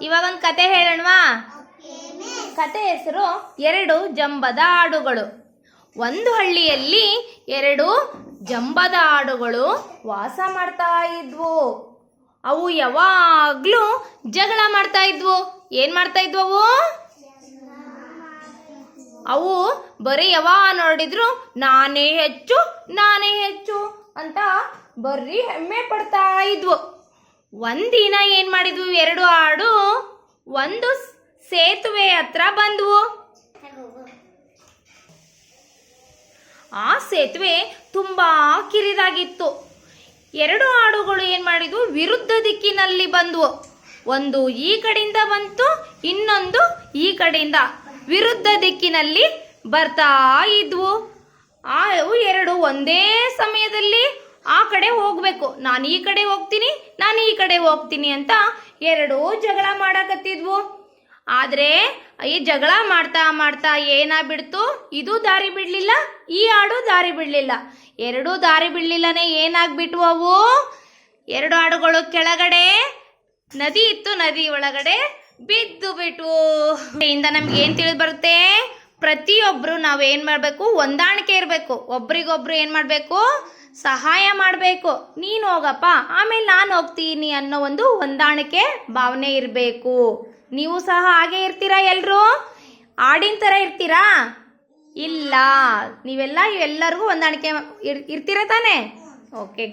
ಇವಾಗ ಒಂದು ಕತೆ ಹೇಳೋಣವಾ? ಕತೆ ಹೆಸರು ಎರಡು ಜಂಬದ ಆಡುಗಳು. ಒಂದು ಹಳ್ಳಿಯಲ್ಲಿ ಎರಡು ಜಂಬದ ಆಡುಗಳು ವಾಸ ಮಾಡ್ತಾ ಇದ್ವು. ಅವು ಯಾವಾಗ್ಲೂ ಜಗಳ ಮಾಡ್ತಾ ಇದ್ವು. ಏನ್ ಮಾಡ್ತಾ ಇದ್ವು ಅವು ಬರೀ ಯಾವಾಗ ನೋಡಿದ್ರು ನಾನೇ ಹೆಚ್ಚು ಅಂತ ಬರೀ ಹೆಮ್ಮೆ ಪಡ್ತಾ ಇದ್ವು. ಒಂದಿನ ಏನ್ ಮಾಡಿದ್ವು ಎರಡು ಆಡು ಒಂದು ಸೇತುವೆ ಹತ್ರ ಬಂದ್ವು. ಆ ಸೇತುವೆ ತುಂಬಾ ಕಿರಿದಾಗಿತ್ತು. ಎರಡು ಆಡುಗಳು ಏನ್ ಮಾಡಿದ್ವು, ವಿರುದ್ಧ ದಿಕ್ಕಿನಲ್ಲಿ ಬಂದ್ವು. ಒಂದು ಈ ಕಡೆಯಿಂದ ಬಂತು, ಇನ್ನೊಂದು ಈ ಕಡೆಯಿಂದ ವಿರುದ್ಧ ದಿಕ್ಕಿನಲ್ಲಿ ಬರ್ತಾ ಇದ್ವು. ಅವು ಎರಡು ಒಂದೇ ಸಮಯದಲ್ಲಿ ಆ ಕಡೆ ಹೋಗ್ಬೇಕು. ನಾನು ಈ ಕಡೆ ಹೋಗ್ತೀನಿ, ನಾನು ಈ ಕಡೆ ಹೋಗ್ತೀನಿ ಅಂತ ಎರಡೂ ಜಗಳ ಮಾಡಕತ್ತಿದ್ವು. ಆದ್ರೆ ಈ ಜಗಳ ಮಾಡ್ತಾ ಮಾಡ್ತಾ ಏನಾಗ್ಬಿಡ್ತು, ಇದು ದಾರಿ ಬಿಡ್ಲಿಲ್ಲ, ಈ ಆಡು ದಾರಿ ಬಿಡ್ಲಿಲ್ಲ. ಎರಡೂ ದಾರಿ ಬಿಡ್ಲಿಲ್ಲನೆ ಏನಾಗ್ಬಿಟ್ವು ಅವು ಎರಡು ಆಡುಗಳು ಕೆಳಗಡೆ ನದಿ ಇತ್ತು, ನದಿ ಒಳಗಡೆ ಬಿದ್ದು ಬಿಟ್ವು. ಇಂದ ನಮ್ಗೆ ಏನ್ ತಿಳಿದು ಬರುತ್ತೆ, ಪ್ರತಿಯೊಬ್ರು ನಾವೇನ್ ಮಾಡ್ಬೇಕು, ಹೊಂದಾಣಿಕೆ ಇರಬೇಕು. ಒಬ್ರಿಗೊಬ್ರು ಏನ್ ಮಾಡ್ಬೇಕು, ಸಹಾಯ ಮಾಡಬೇಕು. ನೀನು ಹೋಗಪ್ಪ, ಆಮೇಲೆ ನಾನು ಹೋಗ್ತೀನಿ ಅನ್ನೋ ಒಂದು ಹೊಂದಾಣಿಕೆ ಭಾವನೆ ಇರಬೇಕು. ನೀವು ಸಹ ಹಾಗೆ ಇರ್ತೀರಾ? ಎಲ್ರು ಆಡಿನ ಥರ ಇರ್ತೀರಾ? ಇಲ್ಲ, ನೀವೆಲ್ಲರಿಗೂ ಹೊಂದಾಣಿಕೆ ಇರ್ತೀರಾ ತಾನೆ? ಓಕೆ.